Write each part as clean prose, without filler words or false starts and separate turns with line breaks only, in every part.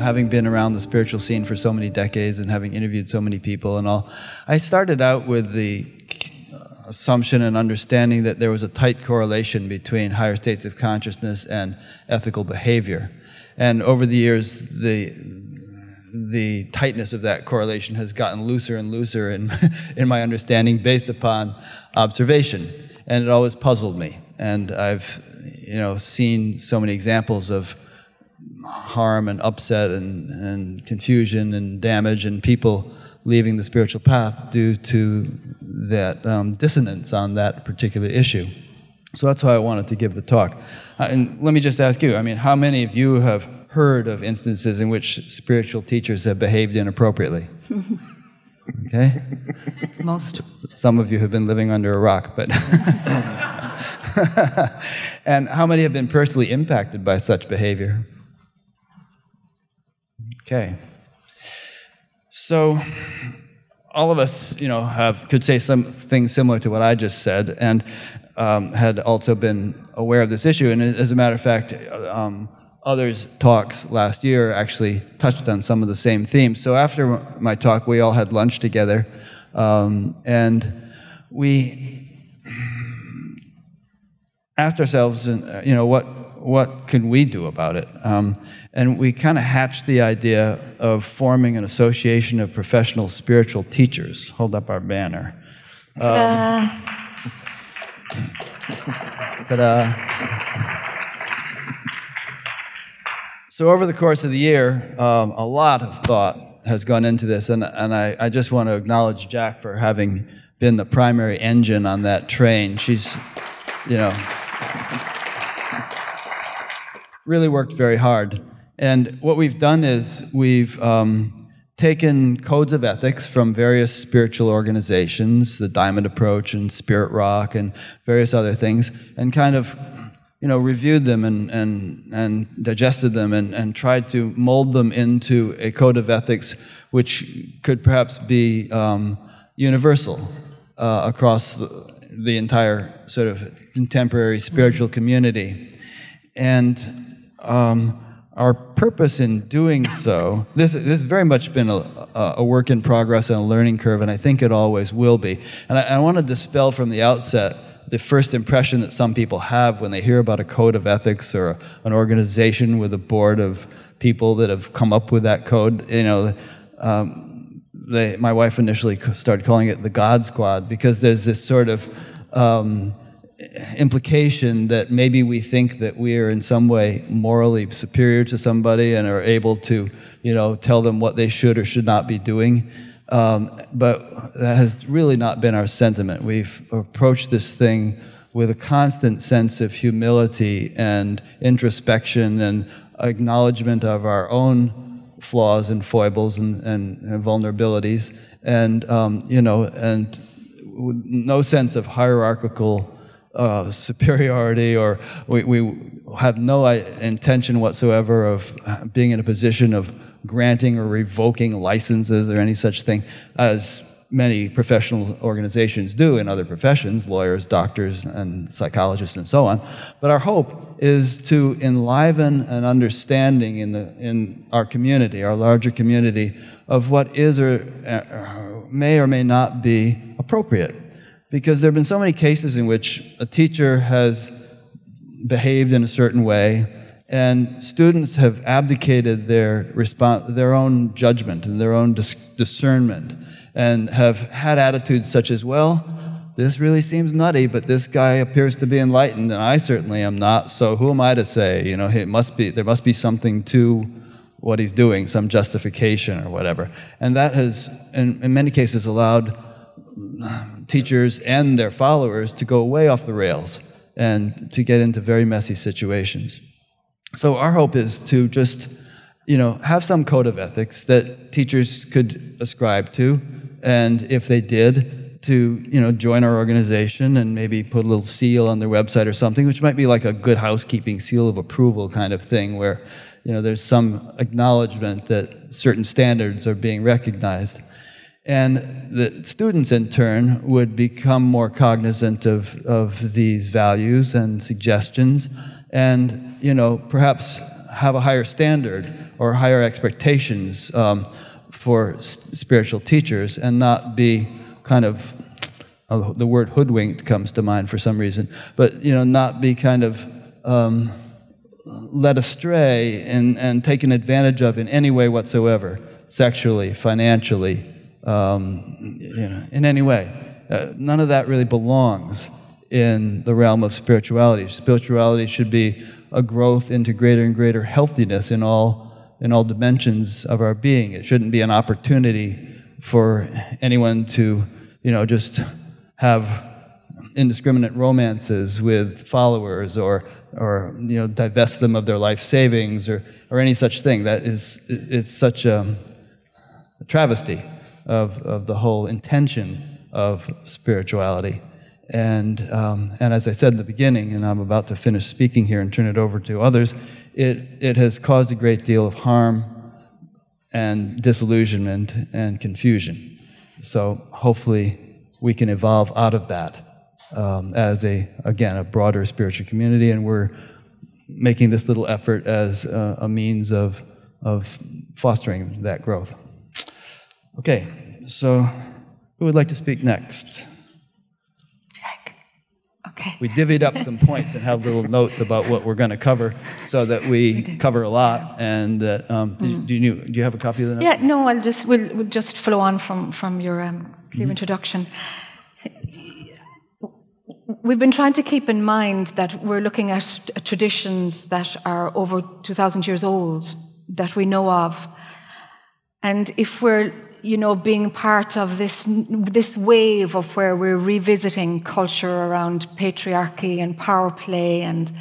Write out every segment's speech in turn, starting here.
having been around the spiritual scene for so many decades and having interviewed so many people and all, I started out with the assumption and understanding that there was a tight correlation between higher states of consciousness and ethical behavior. And over the years, the tightness of that correlation has gotten looser and looser in my understanding based upon observation. And it always puzzled me. And I've seen so many examples of harm and upset and confusion and damage and people leaving the spiritual path due to that dissonance on that particular issue. So that's why I wanted to give the talk. And let me just ask you, how many of you have heard of instances in which spiritual teachers have behaved inappropriately? Okay?
Most.
Some of you have been living under a rock, but... And how many have been personally impacted by such behavior? Okay. So, all of us, could say some things similar to what I just said, and had also been aware of this issue. And as a matter of fact, others' talks last year actually touched on some of the same themes. So after my talk, we all had lunch together, and we asked ourselves, what can we do about it? And we kind of hatched the idea of forming an association of professional spiritual teachers. Hold up our banner. Ta-da. So over the course of the year, a lot of thought has gone into this, and I just want to acknowledge Jac for having been the primary engine on that train. She's, really worked very hard. And what we've done is we've taken codes of ethics from various spiritual organizations, the Diamond Approach and Spirit Rock and various other things, and kind of reviewed them and digested them and tried to mold them into a code of ethics which could perhaps be universal across the entire sort of contemporary spiritual community. And our purpose in doing so, this has very much been a work in progress and a learning curve, and I think it always will be. And I want to dispel from the outset the first impression that some people have when they hear about a code of ethics or an organization with a board of people that have come up with that code. My wife initially started calling it the God Squad, because there's this sort of implication that maybe we think that we are in some way morally superior to somebody and are able to, tell them what they should or should not be doing. But that has really not been our sentiment. We've approached this thing with a constant sense of humility and introspection and acknowledgement of our own flaws and foibles and vulnerabilities, and and with no sense of hierarchical superiority, or we have no intention whatsoever of being in a position of granting or revoking licenses or any such thing, as many professional organizations do in other professions, lawyers, doctors, and psychologists, and so on. But our hope is to enliven an understanding in our community, our larger community, of what is or may not be appropriate. Because there have been so many cases in which a teacher has behaved in a certain way, and students have abdicated their own judgment and their own discernment, and have had attitudes such as, well, this really seems nutty, but this guy appears to be enlightened, and I certainly am not, so who am I to say? There must be something to what he's doing, some justification or whatever. And that has, in many cases, allowed teachers and their followers to go way off the rails and to get into very messy situations. So our hope is to just, have some code of ethics that teachers could ascribe to, and if they did, to, join our organization and maybe put a little seal on their website or something, which might be like a good housekeeping seal of approval kind of thing, where, there's some acknowledgement that certain standards are being recognized. And the students, in turn, would become more cognizant of these values and suggestions, and perhaps have a higher standard or higher expectations for spiritual teachers, and not be kind of, the word hoodwinked comes to mind for some reason, but not be kind of led astray and taken advantage of in any way whatsoever, sexually, financially, in any way. None of that really belongs in the realm of spirituality. Spirituality should be a growth into greater and greater healthiness in all dimensions of our being. It shouldn't be an opportunity for anyone to, just have indiscriminate romances with followers, or divest them of their life savings, or any such thing. It's such a travesty of the whole intention of spirituality. And as I said in the beginning, and I'm about to finish speaking here and turn it over to others, it has caused a great deal of harm and disillusionment and confusion. So hopefully we can evolve out of that as a broader spiritual community, and we're making this little effort as a means of fostering that growth. Okay, so who would like to speak next?
Jac. Okay.
We divvied up some points and have little notes about what we're going to cover, so that we cover a lot. And do you have a copy of the notes?
Yeah, no, we'll just flow on from your clear introduction. We've been trying to keep in mind that we're looking at traditions that are over 2,000 years old, that we know of. And if we're, being part of this wave of where we're revisiting culture around patriarchy and power play, and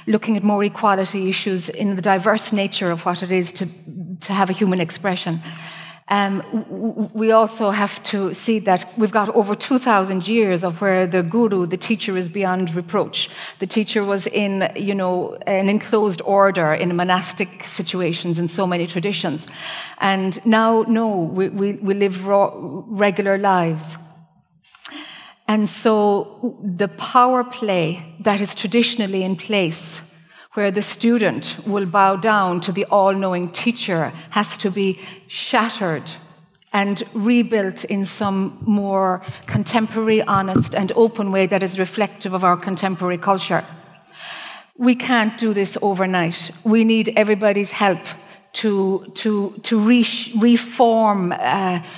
looking at more equality issues in the diverse nature of what it is to have a human expression, we also have to see that we've got over 2,000 years of where the guru, the teacher, is beyond reproach. The teacher was in, an enclosed order in monastic situations in so many traditions. And now, no, we live regular lives. And so the power play that is traditionally in place, where the student will bow down to the all-knowing teacher, has to be shattered and rebuilt in some more contemporary, honest, and open way that is reflective of our contemporary culture. We can't do this overnight. We need everybody's help to reform,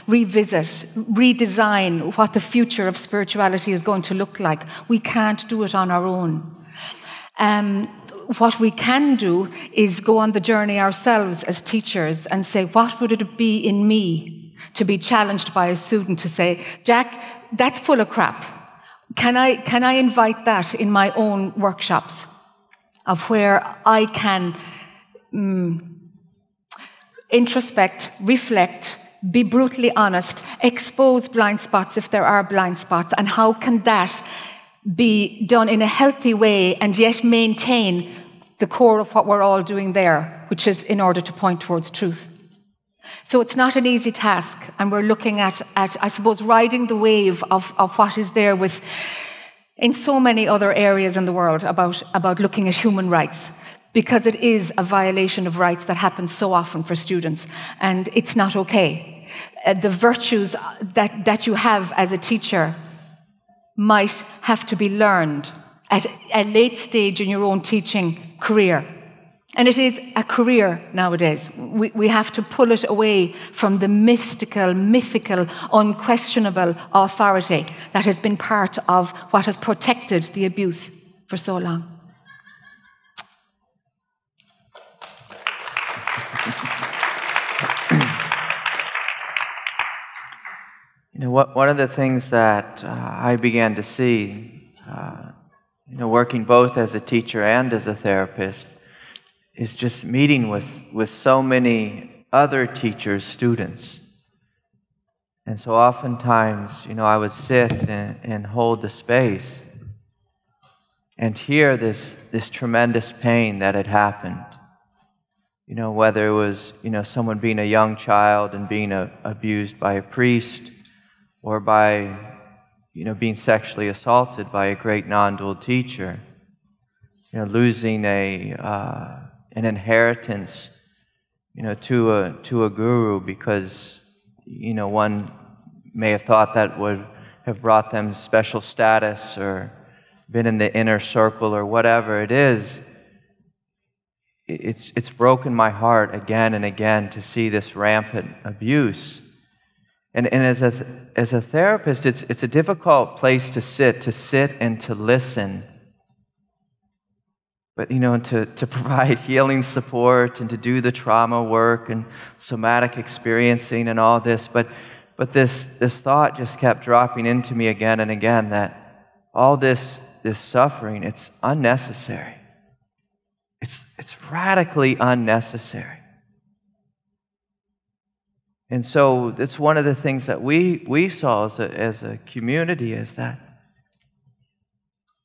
revisit, redesign what the future of spirituality is going to look like. We can't do it on our own. What we can do is go on the journey ourselves as teachers and say, what would it be in me to be challenged by a student to say, Jac, that's full of crap. Can I invite that in my own workshops, of where I can introspect, reflect, be brutally honest, expose blind spots if there are blind spots, and how can that be done in a healthy way and yet maintain the core of what we're all doing there, which is in order to point towards truth. So it's not an easy task, and we're looking at I suppose, riding the wave of what is there in so many other areas in the world about looking at human rights, because it is a violation of rights that happens so often for students, and it's not okay. The virtues that you have as a teacher might have to be learned at a late stage in your own teaching career. And it is a career nowadays. We have to pull it away from the mystical, mythical, unquestionable authority that has been part of what has protected the abuse for so long.
One of the things that I began to see, working both as a teacher and as a therapist, is just meeting with so many other teachers' students. And so oftentimes, I would sit and hold the space and hear this tremendous pain that had happened. Whether it was, someone being a young child and being abused by a priest, or by, being sexually assaulted by a great non-dual teacher, losing an inheritance, to a guru because, one may have thought that would have brought them special status or been in the inner circle or whatever it is. It's broken my heart again and again to see this rampant abuse. And as a therapist, it's a difficult place to sit and to listen. But, to provide healing support and to do the trauma work and somatic experiencing and all this. But this thought just kept dropping into me again and again that all this suffering, it's unnecessary. It's radically unnecessary. And so that's one of the things that we saw as a community is that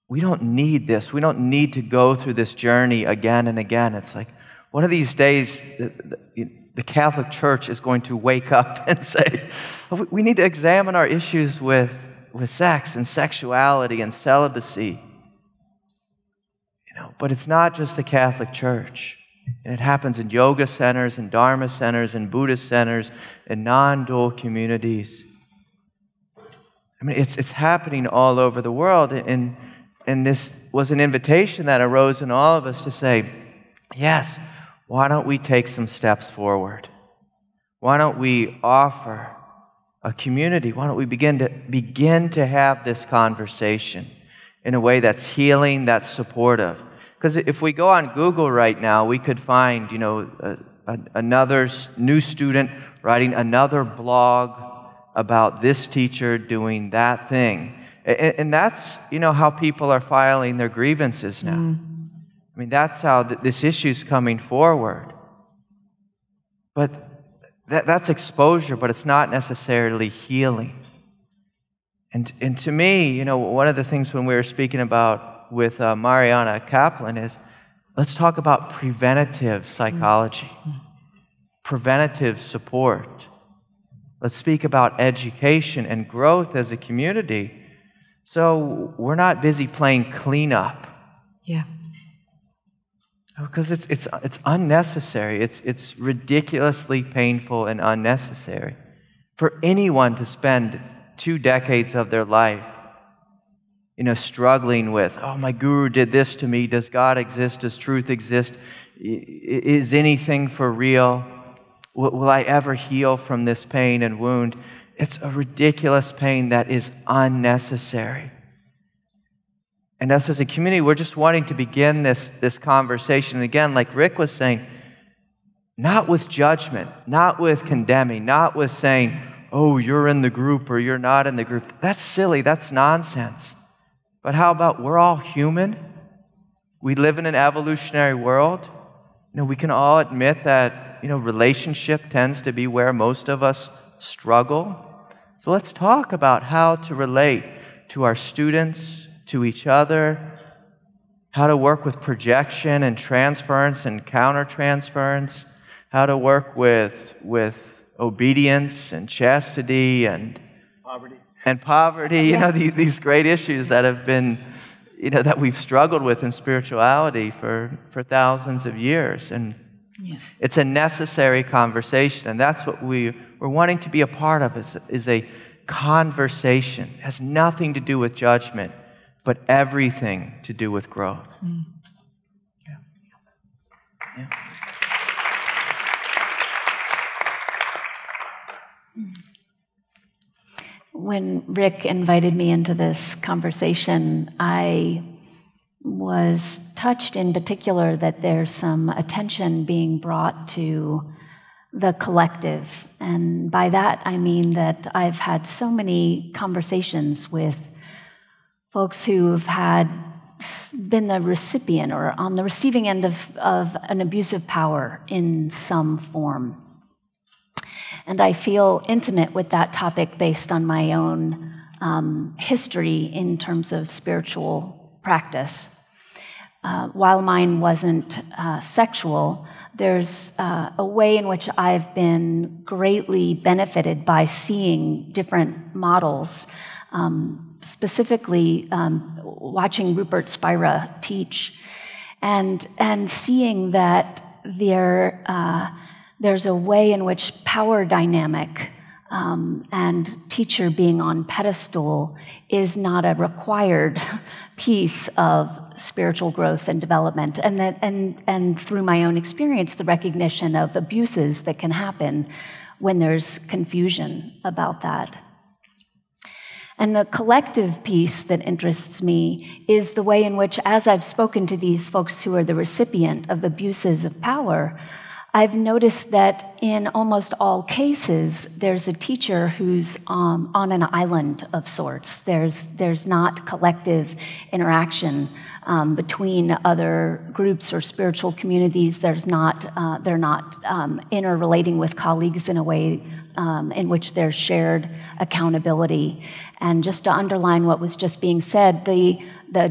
we don't need this. We don't need to go through this journey again and again. It's like one of these days the Catholic Church is going to wake up and say, we need to examine our issues with sex and sexuality and celibacy. But it's not just the Catholic Church. And it happens in yoga centers, and Dharma centers, and Buddhist centers, and non-dual communities. I mean, it's happening all over the world. And this was an invitation that arose in all of us to say, yes, why don't we take some steps forward? Why don't we offer a community? Why don't we begin to have this conversation in a way that's healing, that's supportive? Because if we go on Google right now, we could find, another new student writing another blog about this teacher doing that thing. And that's, how people are filing their grievances now. I mean, that's how this issue's coming forward. But that's exposure, but it's not necessarily healing. And to me, one of the things when we were speaking about with Mariana Kaplan is, let's talk about preventative psychology, preventative support. Let's speak about education and growth as a community. So we're not busy playing cleanup.
Yeah.
Because it's unnecessary. It's ridiculously painful and unnecessary for anyone to spend 2 decades of their life, struggling with, oh, my guru did this to me. Does God exist? Does truth exist? Is anything for real? Will I ever heal from this pain and wound? It's a ridiculous pain that is unnecessary. And us as a community, we're just wanting to begin this conversation. And again, like Rick was saying, not with judgment, not with condemning, not with saying, oh, you're in the group or you're not in the group. That's silly. That's nonsense. But how about we're all human? We live in an evolutionary world. We can all admit that, relationship tends to be where most of us struggle. So let's talk about how to relate to our students, to each other, how to work with projection and transference and countertransference, how to work with obedience and chastity and poverty. These great issues that have been, that we've struggled with in spirituality for thousands of years. And it's a necessary conversation, and that's what we're wanting to be a part of, is a conversation. It has nothing to do with judgment, but everything to do with growth. Yeah.
When Rick invited me into this conversation, I was touched in particular that there's some attention being brought to the collective. And by that, I mean that I've had so many conversations with folks who've been the recipient or on the receiving end of an abusive power in some form. And I feel intimate with that topic based on my own history in terms of spiritual practice. While mine wasn't sexual, there's a way in which I've been greatly benefited by seeing different models, specifically watching Rupert Spira teach, and seeing that there there's a way in which power dynamic and teacher being on pedestal is not a required piece of spiritual growth and development. And through my own experience, the recognition of abuses that can happen when there's confusion about that. And the collective piece that interests me is the way in which, as I've spoken to these folks who are the recipient of abuses of power, I've noticed that in almost all cases, there's a teacher who's on an island of sorts. There's not collective interaction between other groups or spiritual communities. They're not interrelating with colleagues in a way in which there's shared accountability. And just to underline what was just being said, the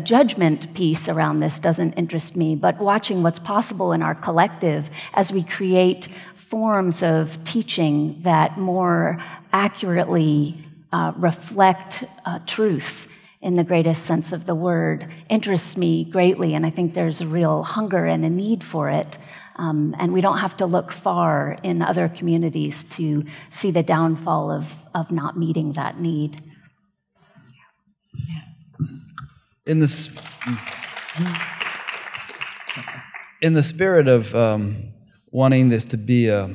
judgment piece around this doesn't interest me, but watching what's possible in our collective as we create forms of teaching that more accurately reflect truth in the greatest sense of the word interests me greatly, and I think there's a real hunger and a need for it. And we don't have to look far in other communities to see the downfall of not meeting that need.
In the spirit of wanting this to be a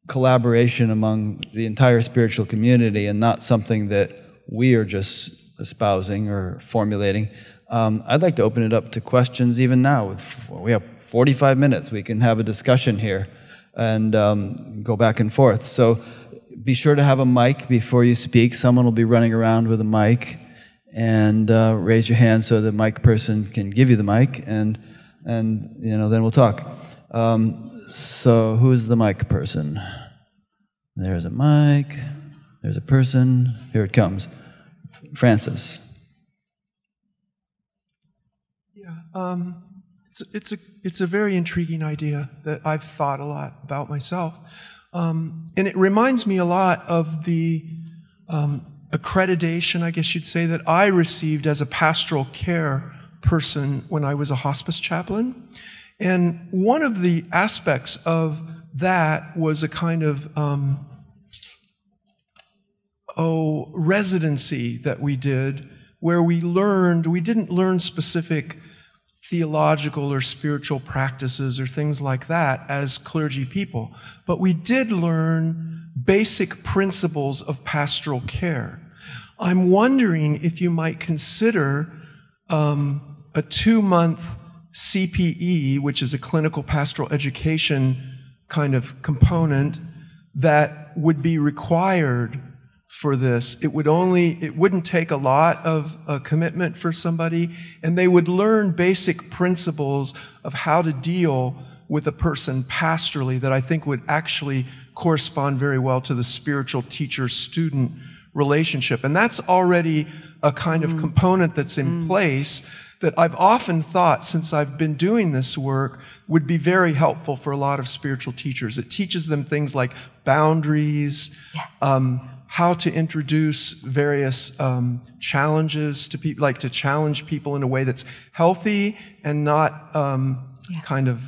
collaboration among the entire spiritual community and not something that we are just espousing or formulating, I'd like to open it up to questions even now. We have 45 minutes. We can have a discussion here and go back and forth. So be sure to have a mic before you speak. Someone will be running around with a mic. And raise your hand so the mic person can give you the mic, and then we'll talk. So who's the mic person? There's a mic. There's a person. Here it comes. Francis.
Yeah, it's a very intriguing idea that I've thought a lot about myself, and it reminds me a lot of the accreditation, I guess you'd say, that I received as a pastoral care person when I was a hospice chaplain. And one of the aspects of that was a kind of residency that we did, where we didn't learn specific theological or spiritual practices or things like that as clergy people, but we did learn basic principles of pastoral care. I'm wondering if you might consider a 2-month CPE, which is a clinical pastoral education kind of component that would be required for this. It wouldn't take a lot of commitment for somebody, and they would learn basic principles of how to deal with a person pastorally that I think would actually correspond very well to the spiritual teacher-student relationship. And that's already a kind of component that's in place that I've often thought, since I've been doing this work, would be very helpful for a lot of spiritual teachers. It teaches them things like boundaries, how to introduce various challenges to people, like to challenge people in a way that's healthy and not kind of,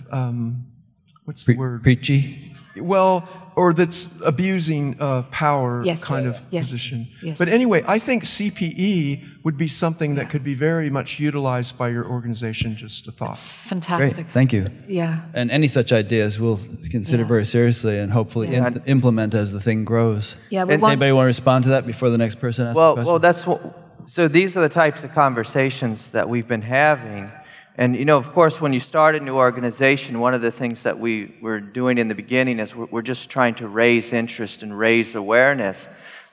what's the word?
Preachy?
Well, or that's abusing power kind of position. Yes. But anyway, I think CPE would be something that could be very much utilized by your organization, just a thought.
That's fantastic.
Great, thank you.
Yeah.
And any such ideas we'll consider very seriously and hopefully implement as the thing grows.
Yeah.
Anybody want to respond to that before the next person asks a question?
So these are the types of conversations that we've been having. And, of course, when you start a new organization, one of the things that we were doing in the beginning is we're just trying to raise interest and raise awareness.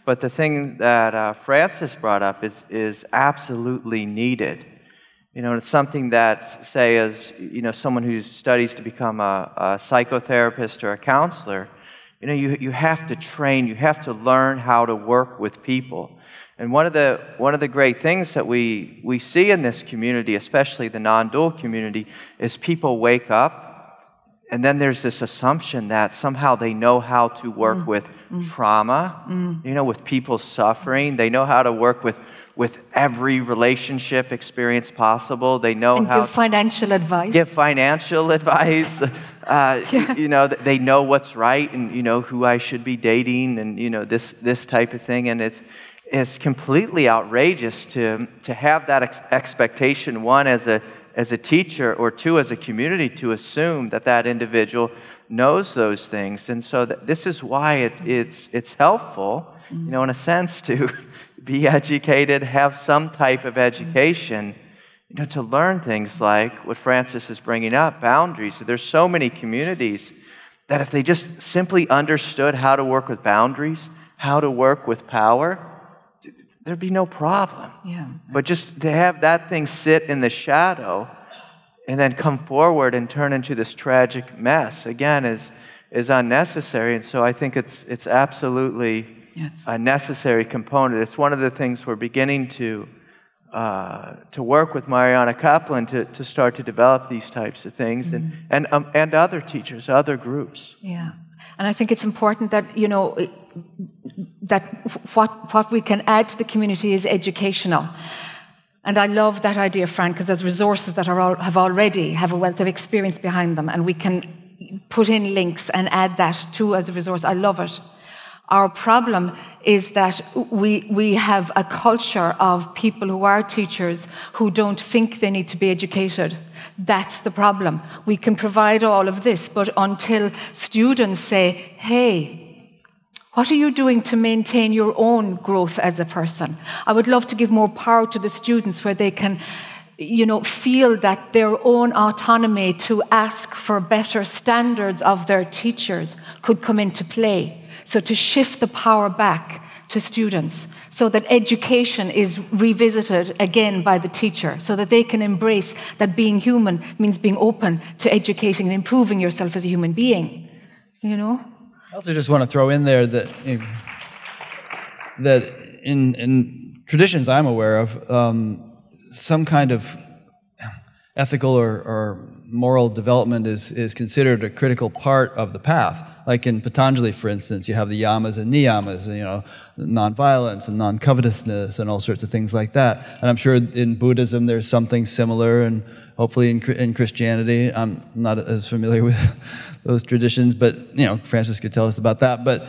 But the thing that Francis brought up is absolutely needed. It's something that, say, as, someone who studies to become a psychotherapist or a counselor, you have to train, you have to learn how to work with people. And one of the great things that we see in this community, especially the non-dual community, is people wake up, and then there's this assumption that somehow they know how to work with trauma, with people's suffering. They know how to work with every relationship experience possible. They know how to
give financial advice.
Give financial advice. You know, they know what's right and, you know, who I should be dating and, you know, this type of thing. And it's completely outrageous to have that expectation, one, as a teacher, or two, as a community, to assume that individual knows those things. And so this is why it's helpful, you know, in a sense, to be educated, have some type of education, you know, to learn things like what Francis is bringing up, boundaries. There's so many communities that if they just simply understood how to work with boundaries, how to work with power, there'd be no problem.
Yeah.
But just to have that thing sit in the shadow and then come forward and turn into this tragic mess, again, is unnecessary. And so I think it's absolutely a necessary component. It's one of the things we're beginning to work with Mariana Kaplan to start to develop these types of things, and other teachers, other groups.
Yeah, and I think it's important that, you know, that what we can add to the community is educational. And I love that idea, Frank, because there's resources that have already have a wealth of experience behind them, and we can put in links and add that too as a resource. I love it. Our problem is that we have a culture of people who are teachers who don't think they need to be educated. That's the problem. We can provide all of this, but until students say, hey, what are you doing to maintain your own growth as a person? I would love to give more power to the students where they can, you know, feel that their own autonomy to ask for better standards of their teachers could come into play. So to shift the power back to students so that education is revisited again by the teacher, so that they can embrace that being human means being open to educating and improving yourself as a human being, you know?
I also just want to throw in there that in traditions I'm aware of, some kind of ethical or moral development is considered a critical part of the path. Like in Patanjali, for instance, you have the yamas and niyamas, you know, non-violence and non-covetousness and all sorts of things like that. And I'm sure in Buddhism there's something similar, and hopefully in Christianity. I'm not as familiar with those traditions, but, you know, Francis could tell us about that. But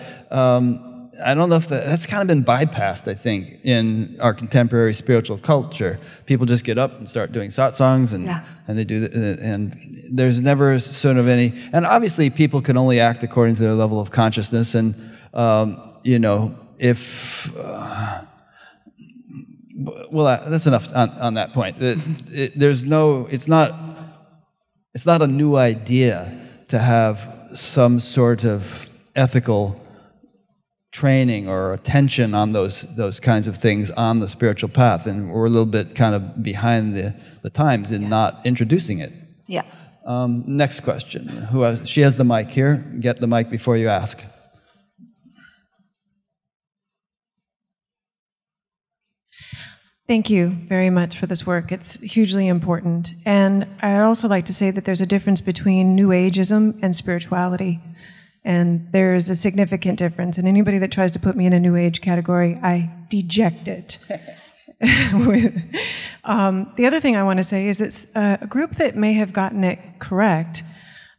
I don't know if that's kind of been bypassed, I think, in our contemporary spiritual culture. People just get up and start doing satsangs, and they do that, and there's never sort of any. And obviously, people can only act according to their level of consciousness. And you know, if that's enough on that point. It's not a new idea to have some sort of ethical training or attention on those kinds of things on the spiritual path, and we're a little bit kind of behind the times in not introducing it.
Yeah.
Next question. She has the mic here. Get the mic before you ask.
Thank you very much for this work. It's hugely important. And I'd also like to say that there's a difference between New Ageism and spirituality. And there's a significant difference. And anybody that tries to put me in a New Age category, I deject it. The other thing I want to say is it's a group that may have gotten it correct.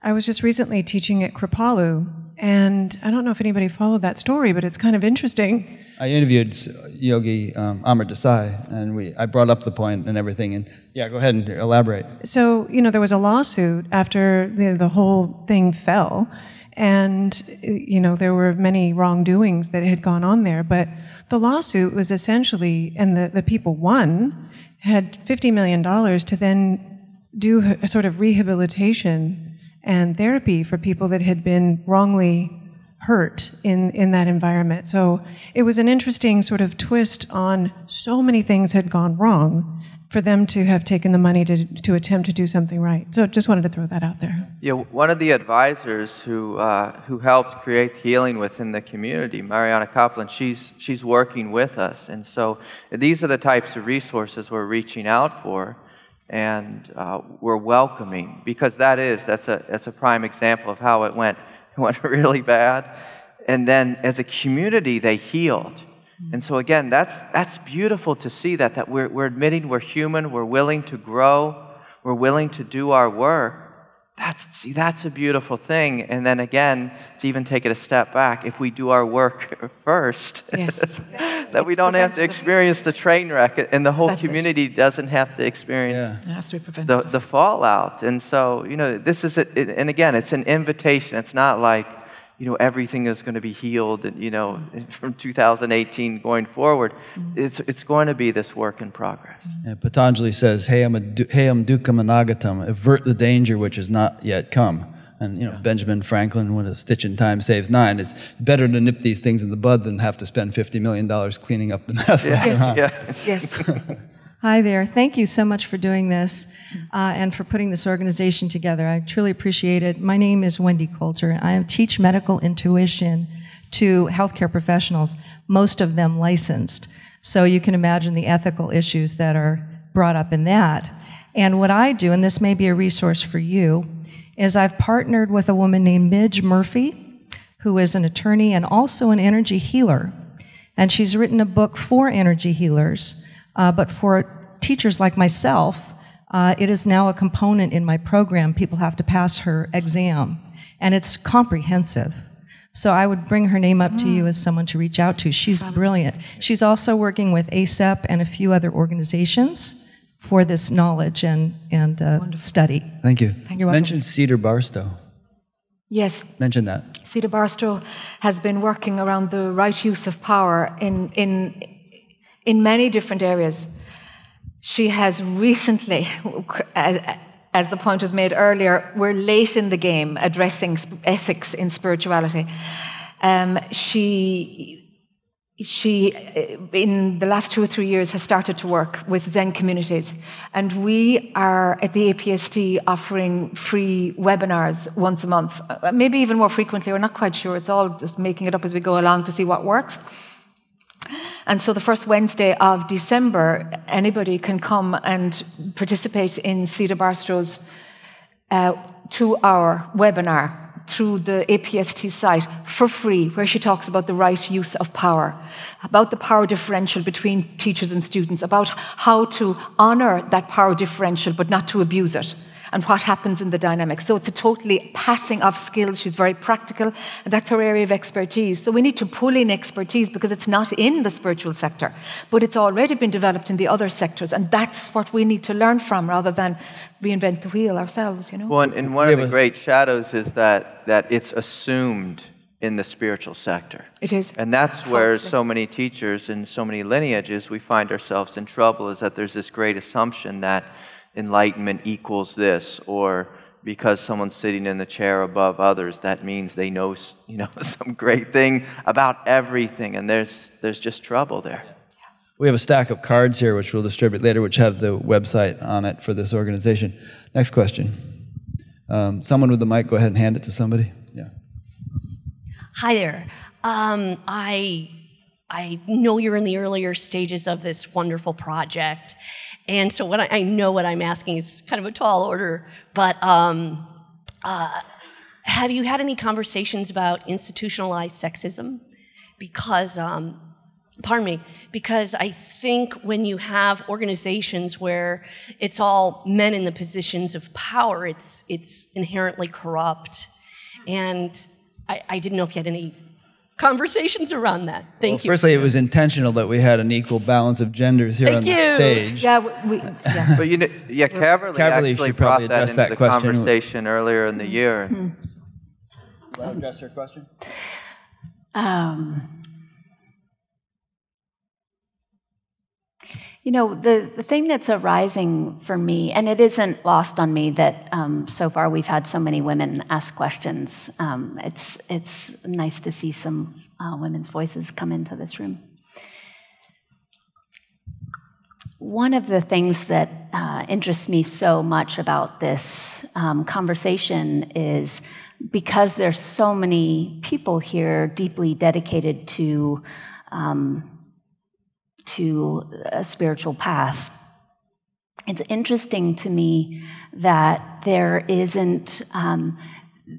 I was just recently teaching at Kripalu, and I don't know if anybody followed that story, but it's kind of interesting.
I interviewed Yogi Amar Desai, and I brought up the point and everything. And yeah, go ahead and elaborate.
So, you know, there was a lawsuit after the whole thing fell. And, you know, there were many wrongdoings that had gone on there. But the lawsuit was essentially, and the people won, had $50 million to then do a sort of rehabilitation and therapy for people that had been wrongly hurt in that environment. So it was an interesting sort of twist on so many things had gone wrong for them to have taken the money to attempt to do something right. So just wanted to throw that out there.
Yeah, one of the advisors who helped create healing within the community, Mariana Kaplan, she's working with us. And so these are the types of resources we're reaching out for, and we're welcoming, because that's a prime example of how it went really bad. And then as a community, they healed. And so again, that's beautiful to see that we're admitting we're human, we're willing to grow, we're willing to do our work. That's a beautiful thing. And then again, to even take it a step back, if we do our work first,
Yes.
that we don't have to experience the train wreck, and the whole community doesn't have to experience the fallout. And so, this is it. And again, it's an invitation. It's not like, everything is going to be healed, and, from 2018 going forward. It's going to be this work in progress.
And Patanjali says, Hayam dukkam anagatam, avert the danger which has not yet come. And, Benjamin Franklin, when a stitch in time saves 9, it's better to nip these things in the bud than have to spend $50 million cleaning up the mess.
Yes.
Hi there. Thank you so much for doing this and for putting this organization together. I truly appreciate it. My name is Wendy Coulter. I teach medical intuition to healthcare professionals, most of them licensed. So you can imagine the ethical issues that are brought up in that. And what I do, and this may be a resource for you, is I've partnered with a woman named Midge Murphy, who is an attorney and also an energy healer. And she's written a book for energy healers. But for teachers like myself, it is now a component in my program. People have to pass her exam, and it's comprehensive. So I would bring her name up to you as someone to reach out to. She's brilliant. She's also working with ACEP and a few other organizations for this knowledge and study.
Thank you.
You're welcome.
Mention Cedar Barstow.
Yes.
Mention that.
Cedar Barstow has been working around the right use of power in many different areas. She has recently, as the point was made earlier, we're late in the game addressing ethics in spirituality. She, in the last 2 or 3 years, has started to work with Zen communities. And we are, at the APST, offering free webinars once a month, maybe even more frequently. We're not quite sure. It's all just making it up as we go along to see what works. And so the first Wednesday of December, anybody can come and participate in Cedar Barstow's 2-hour webinar through the APST site for free, where she talks about the right use of power, about the power differential between teachers and students, about how to honor that power differential but not to abuse it, and what happens in the dynamic. So it's a totally passing of skills. She's very practical, and that's her area of expertise. So we need to pull in expertise because it's not in the spiritual sector, but it's already been developed in the other sectors, and that's what we need to learn from rather than reinvent the wheel ourselves,
Well, and one of the great shadows is that it's assumed in the spiritual sector.
It is.
And that's where so many teachers and so many lineages, we find ourselves in trouble, is that there's this great assumption that enlightenment equals this, or because someone's sitting in the chair above others, that means they know, some great thing about everything, and there's just trouble there.
We have a stack of cards here, which we'll distribute later, which have the website on it for this organization. Next question. Someone with the mic, go ahead and hand it to somebody. Yeah.
Hi there. I know you're in the earlier stages of this wonderful project. And so I know what I'm asking is kind of a tall order, but have you had any conversations about institutionalized sexism? Because, because I think when you have organizations where it's all men in the positions of power, it's inherently corrupt. And I didn't know if you had any conversations around that. Thank you.
Firstly, it was intentional that we had an equal balance of genders here on the stage.
Yeah,
But Caverly actually brought that into the conversation earlier in the year.
Want to address her question?
The thing that's arising for me, and it isn't lost on me that so far we've had so many women ask questions. It's nice to see some women's voices come into this room. One of the things that interests me so much about this conversation is because there's so many people here deeply dedicated to a spiritual path. It's interesting to me that there isn't,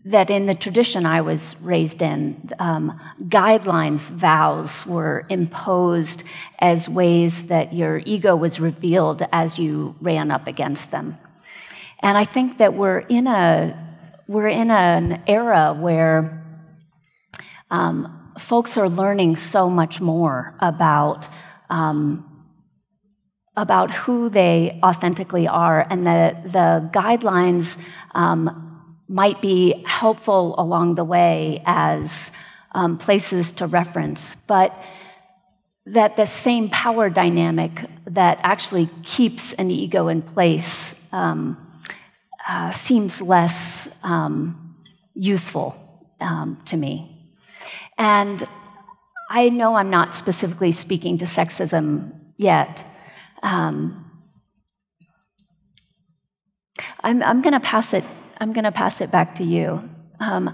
that in the tradition I was raised in, guidelines, vows were imposed as ways that your ego was revealed as you ran up against them. And I think that we're in a we're in an era where folks are learning so much more about who they authentically are, and the guidelines might be helpful along the way as places to reference, but that the same power dynamic that actually keeps an ego in place seems less useful to me. And I know I'm not specifically speaking to sexism yet. I'm going to pass it. I'm going to pass it back to you. I'm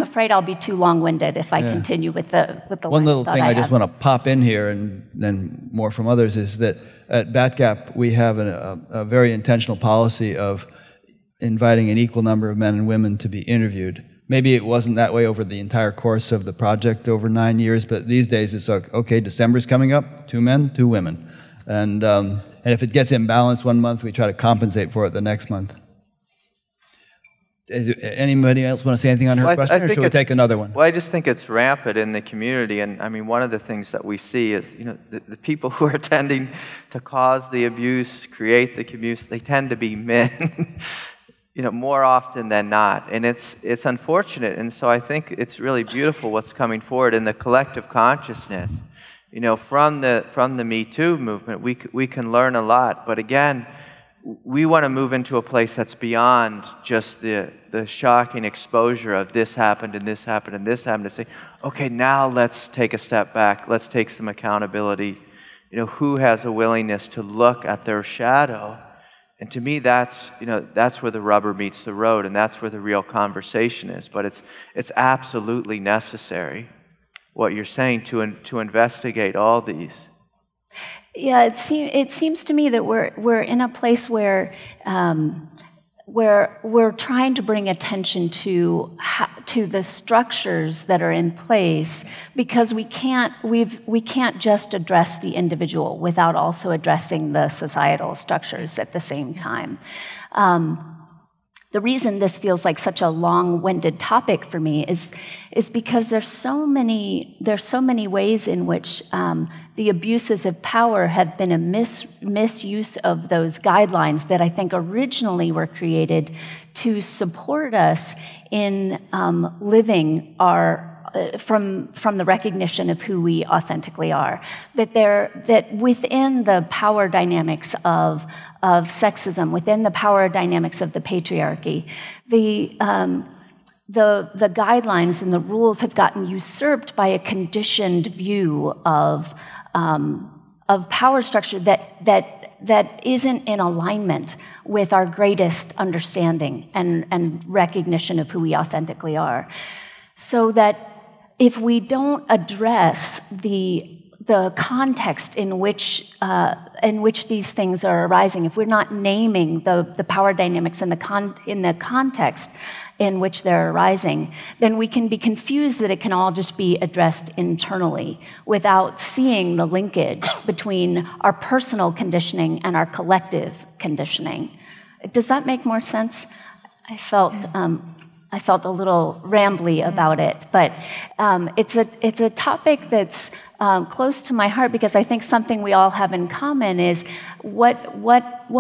afraid I'll be too long-winded if I continue with the
one little thing I just want to pop in here, and then more from others, is that at BatGap we have a very intentional policy of inviting an equal number of men and women to be interviewed. Maybe it wasn't that way over the entire course of the project over 9 years, but these days it's like, okay, December's coming up, 2 men, 2 women. And if it gets imbalanced one month, we try to compensate for it the next month. Anybody else want to say anything on her question, or should we take another one?
Well, I just think it's rampant in the community, and I mean, one of the things that we see is, the people who are tending to cause the abuse, create the abuse, they tend to be men, more often than not, and it's unfortunate. And so I think it's really beautiful what's coming forward in the collective consciousness. From the Me Too movement, we can learn a lot, but again, we want to move into a place that's beyond just the shocking exposure of this happened and this happened and this happened, to say, okay, now let's take a step back, let's take some accountability. Who has a willingness to look at their shadow? And to me, that's where the rubber meets the road, and that's where the real conversation is. But it's absolutely necessary, what you're saying, to investigate all these.
Yeah, it seems to me that we're in a place where we're trying to bring attention to the structures that are in place, because we can't just address the individual without also addressing the societal structures at the same time. The reason this feels like such a long-winded topic for me is because there's so many ways in which the abuses of power have been a misuse of those guidelines that I think originally were created to support us in living our from the recognition of who we authentically are. That within the power dynamics of sexism, within the power dynamics of the patriarchy, the guidelines and the rules have gotten usurped by a conditioned view of power structure that isn't in alignment with our greatest understanding and recognition of who we authentically are. So that if we don't address the context in which these things are arising, if we're not naming the power dynamics in the context in which they're arising, then we can be confused that it can all just be addressed internally without seeing the linkage between our personal conditioning and our collective conditioning. Does that make more sense? I felt a little rambly about it, but it's a topic that's close to my heart, because I think something we all have in common is what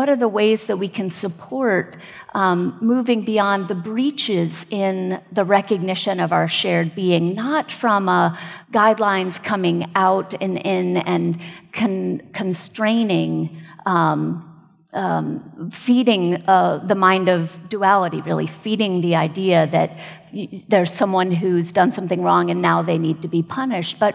are the ways that we can support moving beyond the breaches in the recognition of our shared being, not from guidelines coming out and in and constraining. Feeding the mind of duality, really feeding the idea that there's someone who's done something wrong and now they need to be punished, but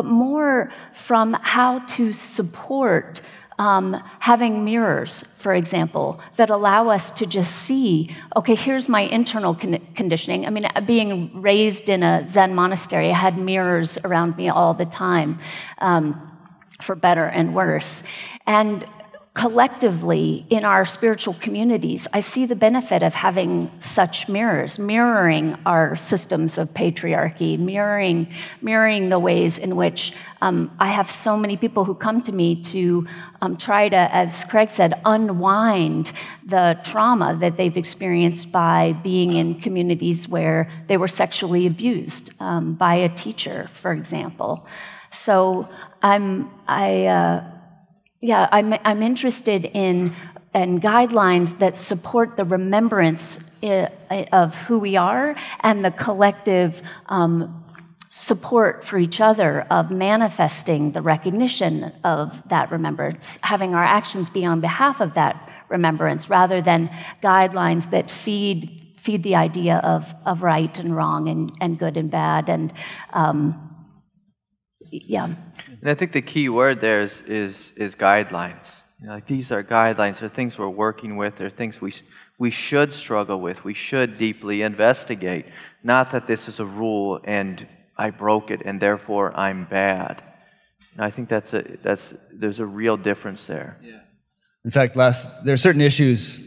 more from how to support having mirrors, for example, that allow us to just see, okay, here's my internal conditioning. I mean, being raised in a Zen monastery, I had mirrors around me all the time, for better and worse. And collectively in our spiritual communities, I see the benefit of having such mirrors, mirroring our systems of patriarchy, mirroring the ways in which I have so many people who come to me to try to, as Craig said, unwind the trauma that they've experienced by being in communities where they were sexually abused by a teacher, for example. So I'm interested in guidelines that support the remembrance of who we are and the collective support for each other of manifesting the recognition of that remembrance, having our actions be on behalf of that remembrance rather than guidelines that feed the idea of right and wrong and good and bad. And
And I think the key word there is guidelines. Like these are guidelines. They're things we're working with. They're things we should struggle with. We should deeply investigate. Not that this is a rule and I broke it and therefore I'm bad. And I think there's a real difference there.
Yeah. In fact, there are certain issues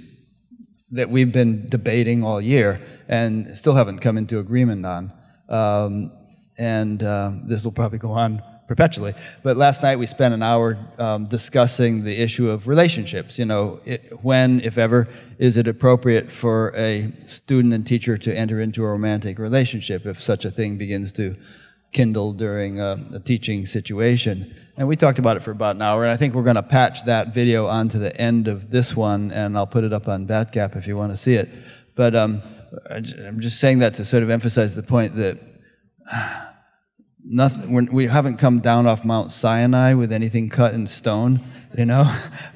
that we've been debating all year and still haven't come into agreement on. This will probably go on perpetually. But last night we spent an hour discussing the issue of relationships. When, if ever, is it appropriate for a student and teacher to enter into a romantic relationship if such a thing begins to kindle during a teaching situation? And we talked about it for about an hour, and I think we're going to patch that video onto the end of this one, and I'll put it up on Batgap if you want to see it. But I'm just saying that to sort of emphasize the point that we haven't come down off Mount Sinai with anything cut in stone, I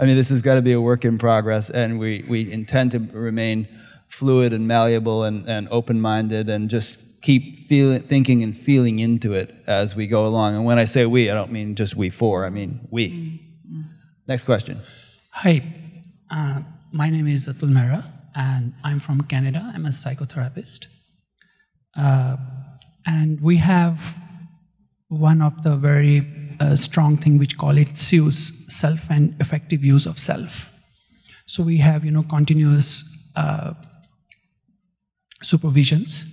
mean, this has got to be a work in progress, and we intend to remain fluid and malleable and open-minded and just keep thinking and feeling into it as we go along. And when I say we, I don't mean just we four, I mean we. Mm-hmm. Next question.
Hi, my name is Atul Mehra, and I'm from Canada. I'm a psychotherapist. And we have one of the very strong thing which call it SUSE, self and effective use of self. So we have continuous supervisions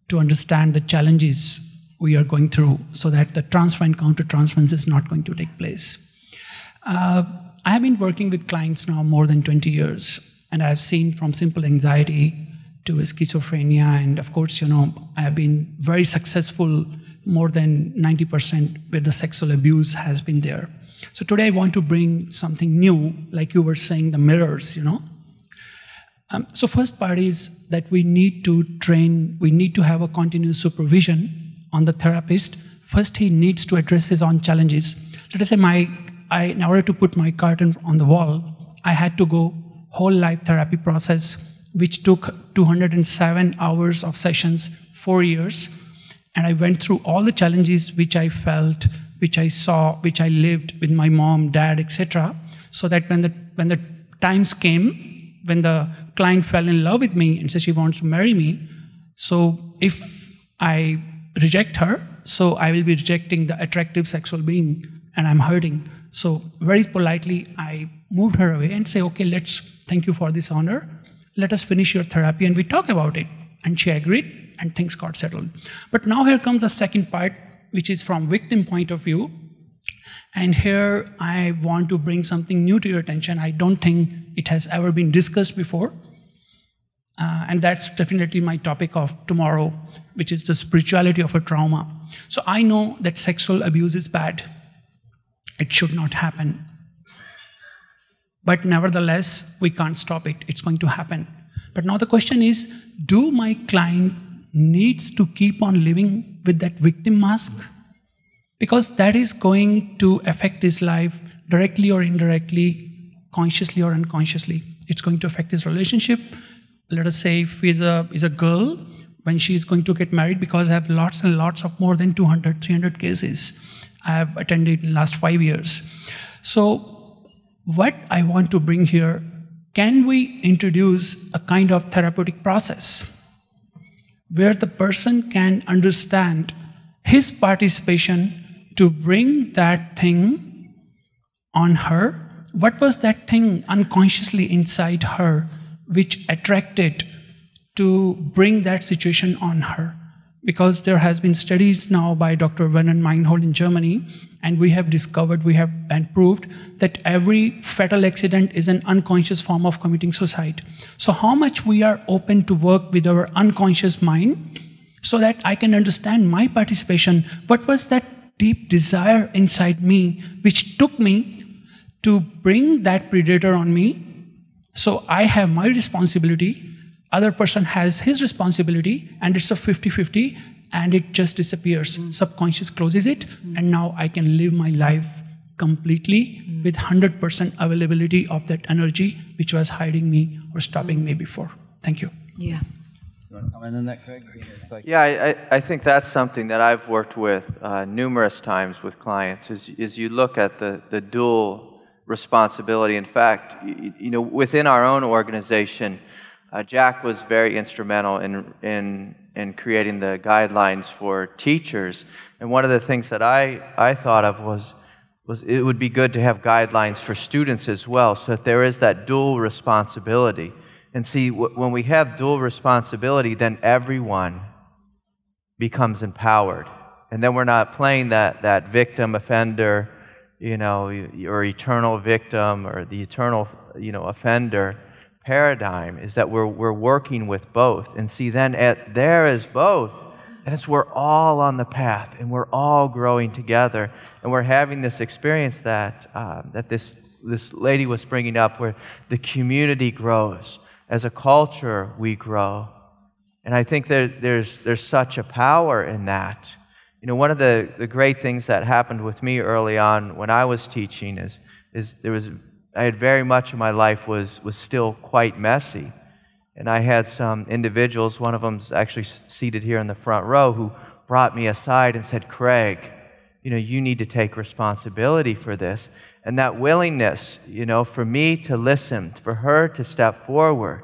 to understand the challenges we are going through so that the transfer and counter-transference is not going to take place. I have been working with clients now more than 20 years, and I've seen from simple anxiety to schizophrenia, and of course, I have been very successful, more than 90% where the sexual abuse has been there. So today I want to bring something new, like you were saying, the mirrors, So first part is that we need to have a continuous supervision on the therapist. First, he needs to address his own challenges. Let us say in order to put my curtain on the wall, I had to go whole life therapy process, which took 207 hours of sessions, 4 years. And I went through all the challenges which I felt, which I saw, which I lived with my mom, dad, etc. So that when the times came, when the client fell in love with me and said she wants to marry me, so if I reject her, so I will be rejecting the attractive sexual being, and I'm hurting. So very politely, I moved her away and say, okay, thank you for this honor. Let us finish your therapy, and we talk about it. And she agreed, and things got settled. But now here comes the second part, which is from victim point of view. And here I want to bring something new to your attention. I don't think it has ever been discussed before. And that's definitely my topic of tomorrow, which is the spirituality of a trauma. So I know that sexual abuse is bad. It should not happen. But nevertheless, we can't stop it. It's going to happen. But now the question is, do my client needs to keep on living with that victim mask? Because that is going to affect his life directly or indirectly, consciously or unconsciously. It's going to affect his relationship. Let us say if he's a girl, when she's going to get married, because I have lots and lots of more than 200, 300 cases I have attended in the last 5 years. So what I want to bring here, can we introduce a kind of therapeutic process where the person can understand his participation to bring that thing on her what was that thing unconsciously inside her which attracted to bring that situation on her? Because there has been studies now by Dr. Vernon Meinhold in Germany, and we have discovered, we have and proved that every fatal accident is an unconscious form of committing suicide. So how much we are open to work with our unconscious mind so that I can understand my participation. What was that deep desire inside me which took me to bring that predator on me? So I have my responsibility, other person has his responsibility, and it's a 50-50, and it just disappears. Subconscious closes it, and now I can live my life completely with 100% availability of that energy which was hiding me or stopping me before. Thank you.
Yeah.
You want to comment on that, Craig?
Yeah, I think that's something that I've worked with numerous times with clients, is you look at the dual responsibility. In fact, you know, within our own organization, Jac was very instrumental in creating the guidelines for teachers. And one of the things that I thought of was it would be good to have guidelines for students as well, so that there is that dual responsibility. And see, when we have dual responsibility, then everyone becomes empowered. And then we're not playing that victim offender, you know, or eternal victim, or the eternal, you know, offender paradigm. Is that we're working with both. And see, then there is both, and it's we're all on the path, and we're all growing together, and we're having this experience that this lady was bringing up, where the community grows. As a culture, we grow. And I think there's such a power in that. You know, one of the great things that happened with me early on when I was teaching is I had very much of my life was still quite messy. And I had some individuals, one of them's actually seated here in the front row, who brought me aside and said, "Craig, you know, you need to take responsibility for this." And that willingness, you know, for me to listen, for her to step forward,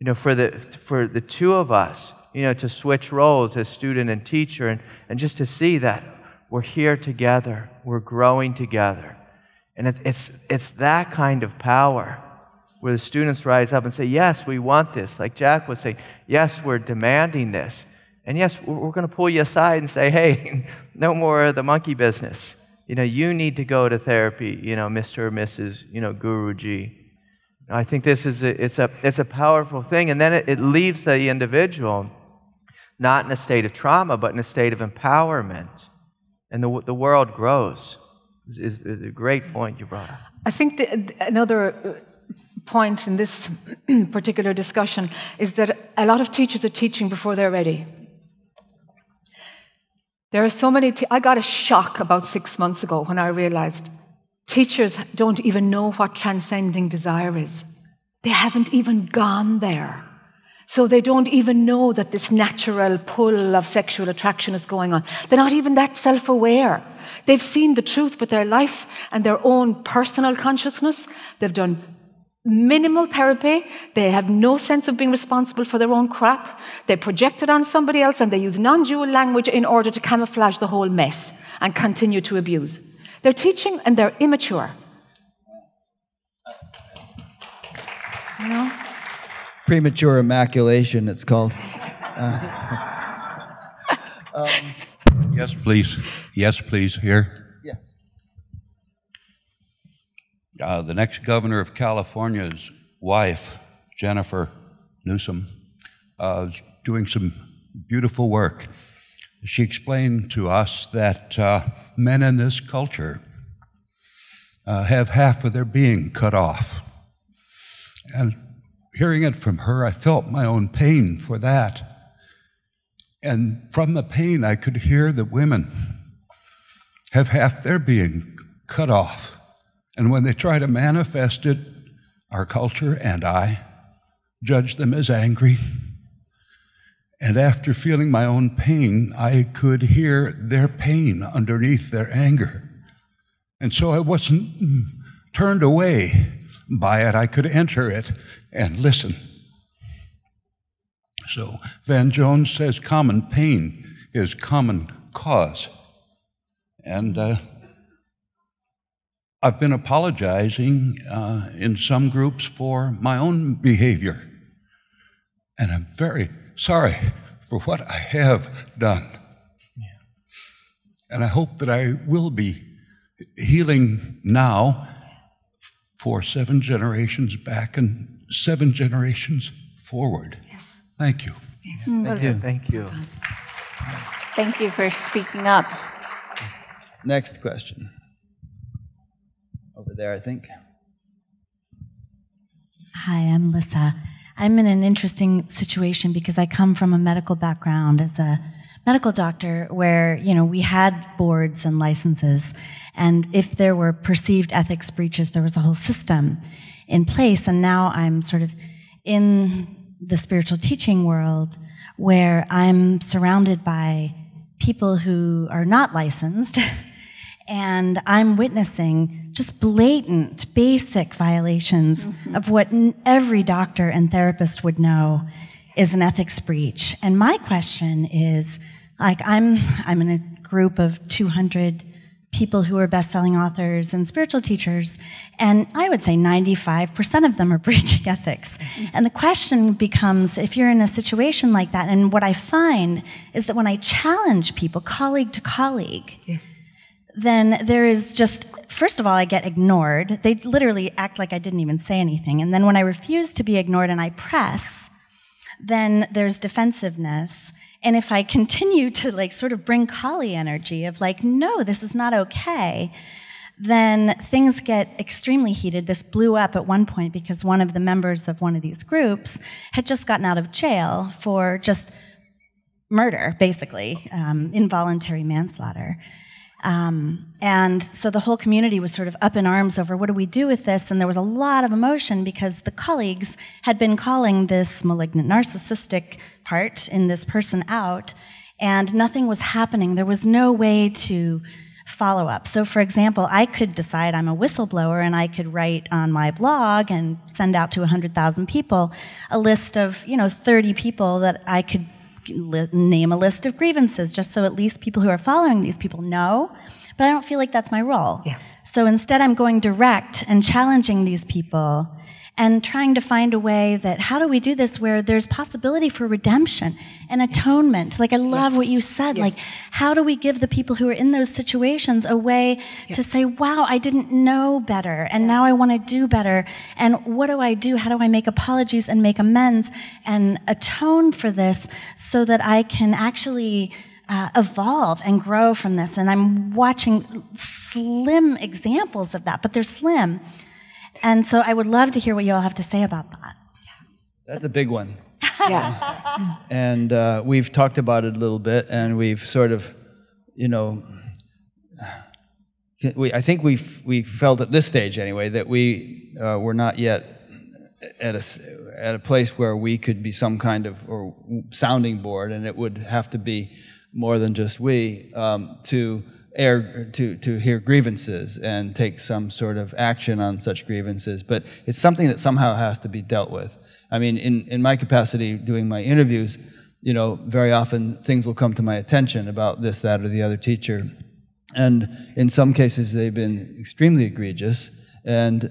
you know, for the two of us, you know, to switch roles as student and teacher, and just to see that we're here together, we're growing together. And it's that kind of power where the students rise up and say, "Yes, we want this." Like Jac was saying, "Yes, we're demanding this. And yes, we're going to pull you aside and say, hey, no more of the monkey business. You know, you need to go to therapy, you know, Mr. or Mrs., you know, Guruji." I think this is it's a powerful thing, and then it leaves the individual not in a state of trauma, but in a state of empowerment, and the world grows. Is a great point you brought up.
I think another point in this particular discussion is that a lot of teachers are teaching before they're ready. There are so many. I got a shock about 6 months ago when I realized teachers don't even know what transcending desire is. They haven't even gone there. So they don't even know that this natural pull of sexual attraction is going on. They're not even that self-aware. They've seen the truth with their life and their own personal consciousness. They've done minimal therapy. They have no sense of being responsible for their own crap. They project it on somebody else, and they use non-dual language in order to camouflage the whole mess and continue to abuse. They're teaching and they're immature. You know?
Premature immaculation, it's called.
Yes, please. Yes, please. Here.
Yes.
The next governor of California's wife, Jennifer Newsom, is doing some beautiful work. She explained to us that men in this culture have half of their being cut off. And hearing it from her, I felt my own pain for that. And from the pain, I could hear that women have half their being cut off. And when they try to manifest it, our culture and I judge them as angry. And after feeling my own pain, I could hear their pain underneath their anger. And so I wasn't turned away by it. I could enter it and listen. So Van Jones says common pain is common cause. And I've been apologizing in some groups for my own behavior. And I'm very sorry for what I have done. And I hope that I will be healing now for 7 generations back and 7 generations forward.
Yes.
Thank you.
Yes.
Thank you. Thank you.
Thank you for speaking up.
Next question. Over there, I think.
Hi, I'm Lissa. I'm in an interesting situation because I come from a medical background as a medical doctor where, we had boards and licenses, and if there were perceived ethics breaches, there was a whole system in place, and now I'm sort of in the spiritual teaching world where I'm surrounded by people who are not licensed, and I'm witnessing just blatant, basic violations of what every doctor and therapist would know is an ethics breach. And my question is, I'm in a group of 200 people who are best-selling authors and spiritual teachers, and I would say 95% of them are breaching ethics. And the question becomes, if you're in a situation like that, and what I find is that when I challenge people, colleague to colleague, then there is just, first of all, I get ignored. They literally act like I didn't even say anything. And then when I refuse to be ignored and I press, then there's defensiveness. And if I continue to sort of bring Kali energy of no, this is not okay, then things get extremely heated. This blew up at one point because one of the members of one of these groups had just gotten out of jail for just murder, basically, involuntary manslaughter. And so the whole community was sort of up in arms over what do we do with this, and there was a lot of emotion because the colleagues had been calling this malignant narcissistic part in this person out, and nothing was happening. There was no way to follow up. So for example, I could decide I'm a whistleblower and I could write on my blog and send out to 100,000 people a list of 30 people that I could name a list of grievances, just so at least people who are following these people know, but I don't feel like that's my role. So instead I'm going direct and challenging these people and trying to find a way that, how do we do this where there's possibility for redemption and atonement? I love what you said, how do we give the people who are in those situations a way to say, wow, I didn't know better, and now I want to do better, and what do I do? How do I make apologies and make amends and atone for this so that I can actually evolve and grow from this? And I'm watching slim examples of that, but they're slim. And so I would love to hear what you all have to say about that.
That's a big one. And we've talked about it a little bit, and we've sort of, I think we felt at this stage anyway that we were not yet at a place where we could be some kind of sounding board, and it would have to be more than just we to hear grievances and take some sort of action on such grievances. But it's something that somehow has to be dealt with. I mean, in my capacity doing my interviews, very often things will come to my attention about this, that, or the other teacher. And in some cases, they've been extremely egregious. And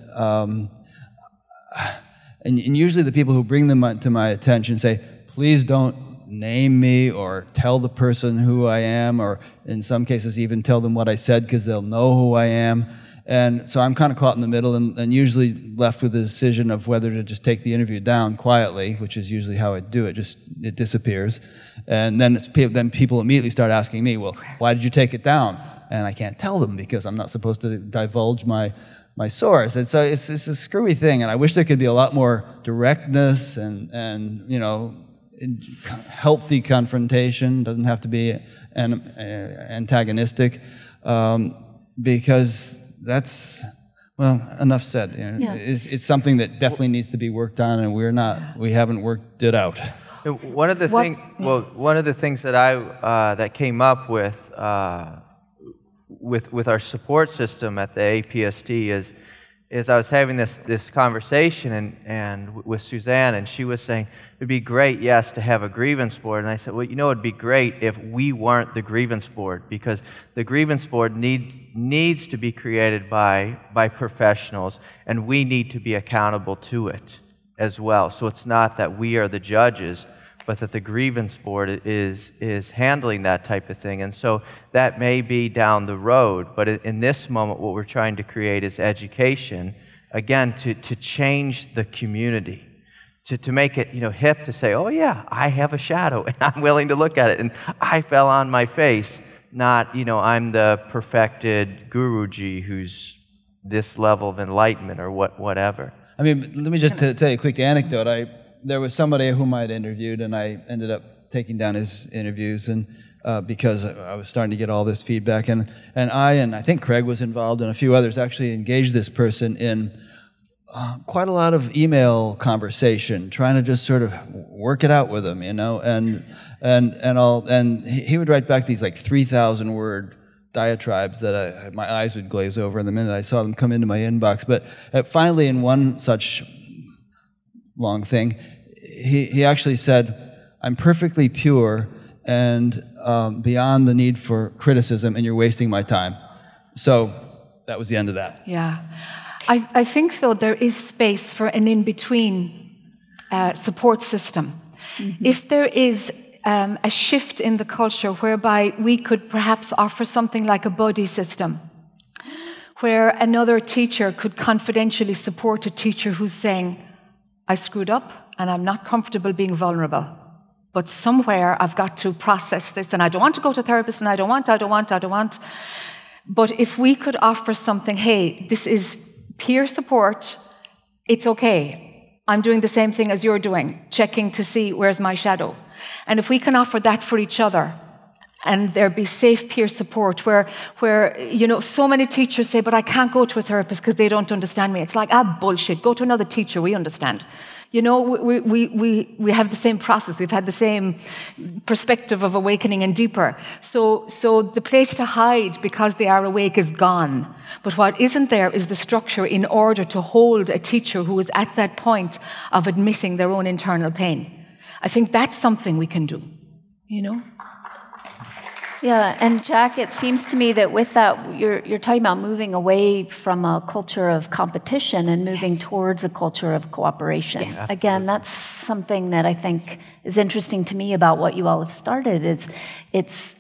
usually the people who bring them to my attention say, please don't name me or tell the person who I am, or in some cases even tell them what I said because they'll know who I am. And so I'm kind of caught in the middle and usually left with the decision of whether to just take the interview down quietly, which is usually how I do it, it disappears. And then people immediately start asking me, well, why did you take it down? And I can't tell them because I'm not supposed to divulge my source. And so it's a screwy thing, and I wish there could be a lot more directness and healthy confrontation. Doesn't have to be antagonistic, because that's, well, enough said. It's something that definitely needs to be worked on, and we haven't worked it out.
One of the things that that came up with our support system at the APST is I was having this conversation and with Suzanne, and she was saying, it'd be great, yes, to have a grievance board. And I said, well, you know, it'd be great if we weren't the grievance board, because the grievance board needs to be created by professionals, and we need to be accountable to it as well. So it's not that we are the judges, but that the grievance board is handling that type of thing. And so that may be down the road, but in this moment, what we're trying to create is education, again, to change the community, to make it, you know, hip to say, oh yeah, I have a shadow, and I'm willing to look at it, and I fell on my face, not, you know, I'm the perfected Guruji who's this level of enlightenment or whatever.
I mean, let me just tell you a quick anecdote. There was somebody whom I'd interviewed, and I ended up taking down his interviews, and because I was starting to get all this feedback, and I think Craig was involved, and a few others actually engaged this person in quite a lot of email conversation, trying to just sort of work it out with him, you know, and he would write back these like 3,000 word diatribes that my eyes would glaze over the minute I saw them come into my inbox. But finally, in one such long thing, he actually said, I'm perfectly pure and beyond the need for criticism, and you're wasting my time. So that was the end of that.
Yeah. I think, though, there is space for an in-between support system. Mm-hmm. If there is a shift in the culture whereby we could perhaps offer something like a buddy system, where another teacher could confidentially support a teacher who's saying, I screwed up and I'm not comfortable being vulnerable, but somewhere I've got to process this, and I don't want to go to a therapist, and I don't want. But if we could offer something, hey, this is peer support, it's okay. I'm doing the same thing as you're doing, checking to see where's my shadow. And if we can offer that for each other, and there be safe peer support where, you know, so many teachers say, but I can't go to a therapist because they don't understand me. It's like, bullshit. Go to another teacher. We understand. You know, we have the same process. We've had the same perspective of awakening and deeper. So the place to hide because they are awake is gone. But what isn't there is the structure in order to hold a teacher who is at that point of admitting their own internal pain. I think that's something we can do, you know?
Yeah, and Jac, it seems to me that with that, you're talking about moving away from a culture of competition and moving towards a culture of cooperation. Yes. Again, that's something that I think is interesting to me about what you all have started.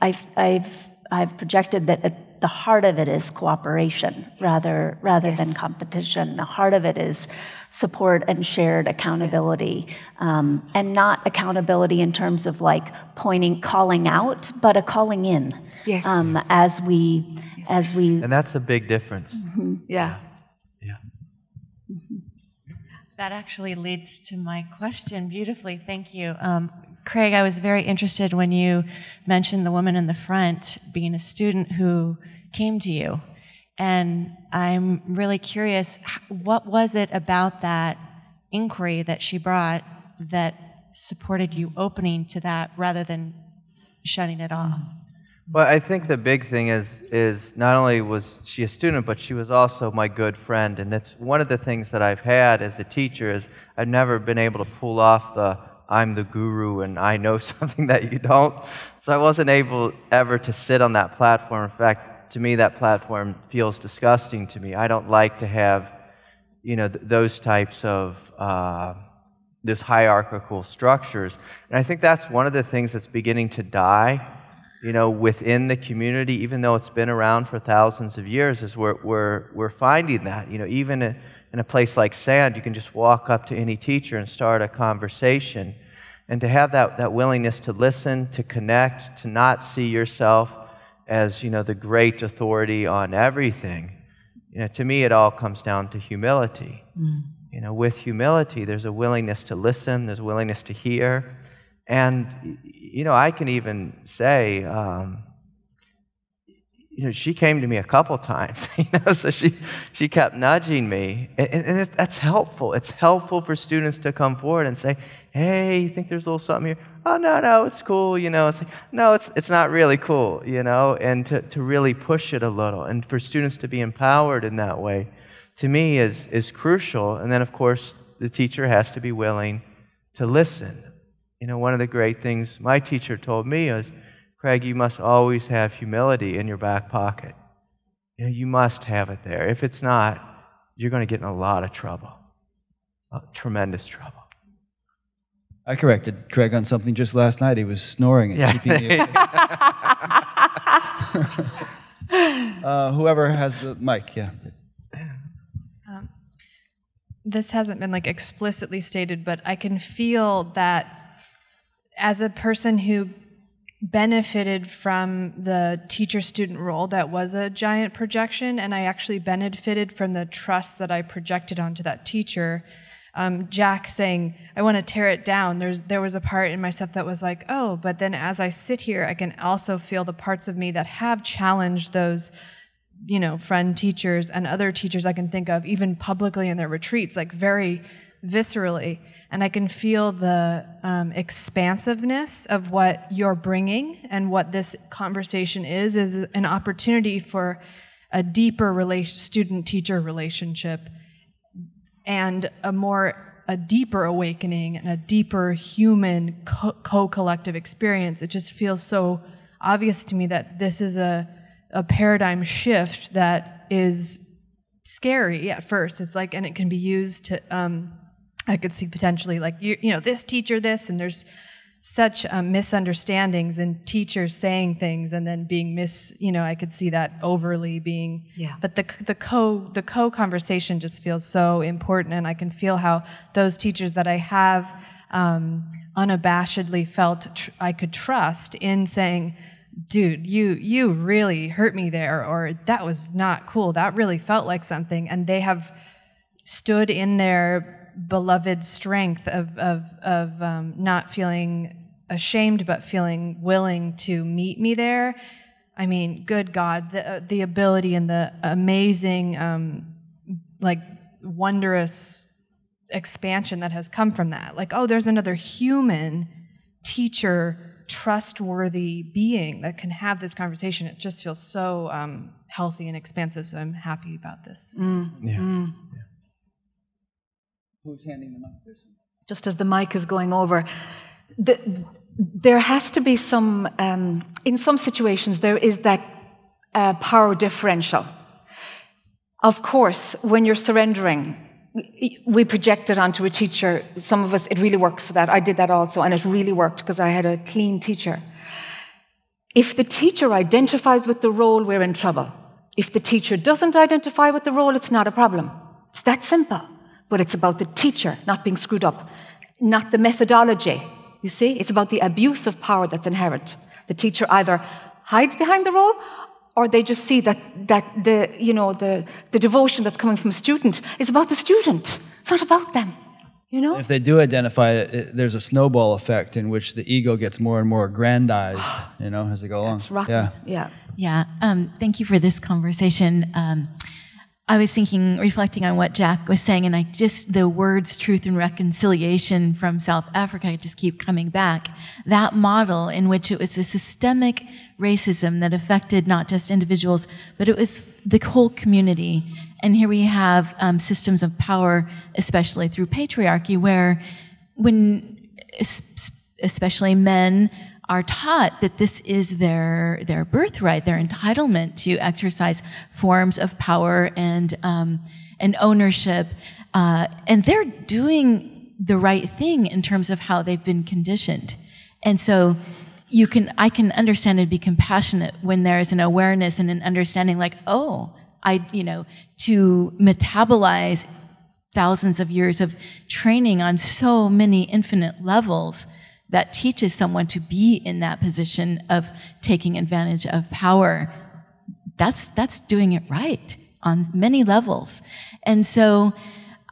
I've projected that at the heart of it is cooperation rather than competition. The heart of it is support and shared accountability, and not accountability in terms of like calling out, but a calling in. Yes. As we.
And that's a big difference.
Mm-hmm. Yeah.
Yeah.
Mm-hmm. That actually leads to my question beautifully. Thank you. Craig, I was very interested when you mentioned the woman in the front being a student who came to you. And I'm really curious, what was it about that inquiry that she brought that supported you opening to that rather than shutting it off?
Well, I think the big thing is not only was she a student, but she was also my good friend. And it's one of the things that I've had as a teacher is I've never been able to pull off the I'm the guru and I know something that you don't. So I wasn't able ever to sit on that platform. In fact, to me, that platform feels disgusting to me. I don't like to have, you know, those types of this hierarchical structures. And I think that's one of the things that's beginning to die, you know, within the community, even though it's been around for thousands of years, is we're finding that, you know, even in a place like Sand, you can just walk up to any teacher and start a conversation. And to have that willingness to listen, to connect, to not see yourself as, you know, the great authority on everything. You know, to me, it all comes down to humility. Mm. You know, with humility, there's a willingness to listen, there's a willingness to hear. And, you know, I can even say, you know, she came to me a couple times, you know, so she kept nudging me. And that's helpful. It's helpful for students to come forward and say, hey, you think there's a little something here? Oh, no, it's cool, you know. It's like, no, it's not really cool, you know, and to really push it a little, and for students to be empowered in that way. to me is crucial. And then, of course, the teacher has to be willing to listen. You know, one of the great things my teacher told me is, Craig, you must always have humility in your back pocket. You know, you must have it there. If it's not, you're going to get in a lot of trouble, tremendous trouble.
I corrected Craig on something just last night. He was snoring and keeping you. Whoever has the mic, yeah.
This hasn't been like explicitly stated, but I can feel that as a person who benefited from the teacher-student role, that was a giant projection, and I actually benefited from the trust that I projected onto that teacher. Jack saying, I want to tear it down. There was a part in myself that was like, oh, but then as I sit here, I can also feel the parts of me that have challenged those, you know, friend teachers and other teachers I can think of, even publicly in their retreats, like very viscerally. And I can feel the expansiveness of what you're bringing, and what this conversation is an opportunity for a deeper student-teacher relationship, and a deeper awakening and a deeper human co-collective experience. It just feels so obvious to me that this is a paradigm shift that is scary at first. It's like, and it can be used to, I could see potentially like, you know, this teacher this, and there's such misunderstandings and teachers saying things and then being I could see that overly being, but the co-conversation just feels so important, and I can feel how those teachers that I have unabashedly felt I could trust in saying, dude, you really hurt me there, or that was not cool, that really felt like something, and they have stood in their beloved strength of not feeling ashamed, but feeling willing to meet me there. I mean, good God, the ability and the amazing, wondrous expansion that has come from that. Like, oh, there's another human teacher, trustworthy being that can have this conversation. It just feels so healthy and expansive, so I'm happy about this.
Who's handing the mic?
Just as the mic is going over, there has to be some, in some situations, there is that power differential. Of course, when you're surrendering, we project it onto a teacher. Some of us, it really works for that. I did that also, and it really worked because I had a clean teacher. If the teacher identifies with the role, we're in trouble. If the teacher doesn't identify with the role, it's not a problem. It's that simple. But it's about the teacher not being screwed up, not the methodology. You see, it's about the abuse of power that's inherent. The teacher either hides behind the role, or they just see that the devotion that's coming from a student is about the student. It's not about them. You know?
If they do identify it, there's a snowball effect in which the ego gets more and more aggrandized, as they go along.
That's rotten.
Yeah. Thank you for this conversation. I was reflecting on what Jack was saying, and the words truth and reconciliation from South Africa, I just keep coming back. That model in which it was a systemic racism that affected not just individuals, but it was the whole community. And here we have systems of power, especially through patriarchy, where when especially men are taught that this is their birthright, their entitlement to exercise forms of power and ownership, and they're doing the right thing in terms of how they've been conditioned. And so I can understand and be compassionate when there is an awareness and an understanding, like, to metabolize thousands of years of training on so many infinite levels that teaches someone to be in that position of taking advantage of power. That's doing it right on many levels. And so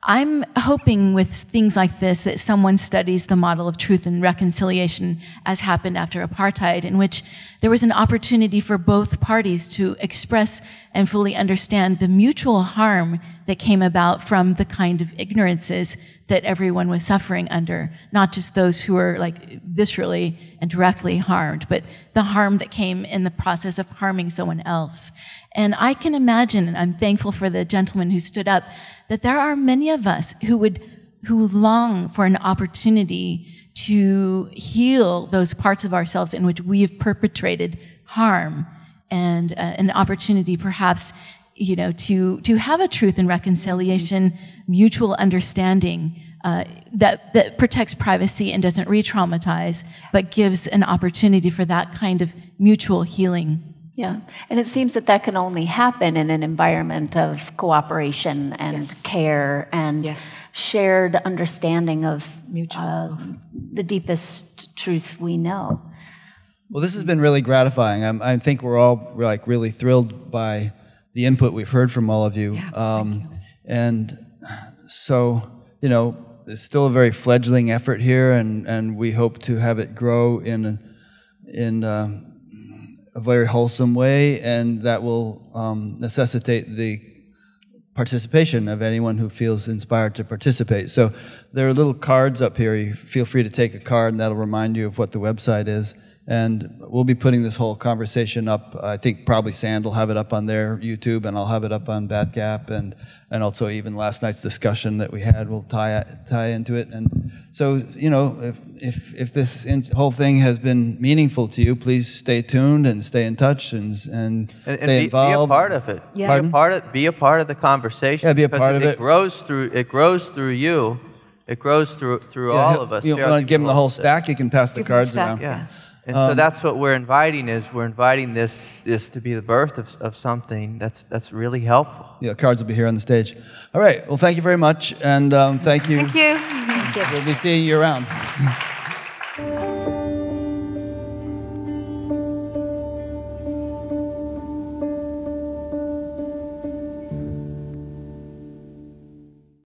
I'm hoping with things like this that someone studies the model of truth and reconciliation as happened after apartheid, in which there was an opportunity for both parties to express and fully understand the mutual harm that came about from the kind of ignorances that everyone was suffering under, not just those who were like viscerally and directly harmed, but the harm that came in the process of harming someone else. And I can imagine, and I'm thankful for the gentleman who stood up, that there are many of us who long for an opportunity to heal those parts of ourselves in which we have perpetrated harm, and an opportunity perhaps, you know, to have a truth and reconciliation, mutual understanding that protects privacy and doesn't re-traumatize, but gives an opportunity for that kind of mutual healing.
Yeah, and it seems that that can only happen in an environment of cooperation and care and shared understanding of the deepest truth we know.
Well, this has been really gratifying. I think we're all like really thrilled by the input we've heard from all of you. And so, you know, it's still a very fledgling effort here, and we hope to have it grow in a very wholesome way, and that will necessitate the participation of anyone who feels inspired to participate. So there are little cards up here. You feel free to take a card, and that'll remind you of what the website is. And we'll be putting this whole conversation up. I think probably Sand will have it up on their YouTube, and I'll have it up on Bat Gap, and also even last night's discussion that we had will tie into it. And so, you know, if this whole thing has been meaningful to you, please stay tuned and stay in touch and stay involved.
Be a part of it.
Yeah.
Be a part of the conversation.
Yeah, be a part of it.
It grows through you. It grows through all of us.
You want to give them the whole stack? You can pass the cards around.
Yeah. And so that's what we're inviting this to be the birth of something that's really helpful.
Yeah, cards will be here on the stage. All right. Well, thank you very much, and thank you.
Thank you.
We'll be seeing you around.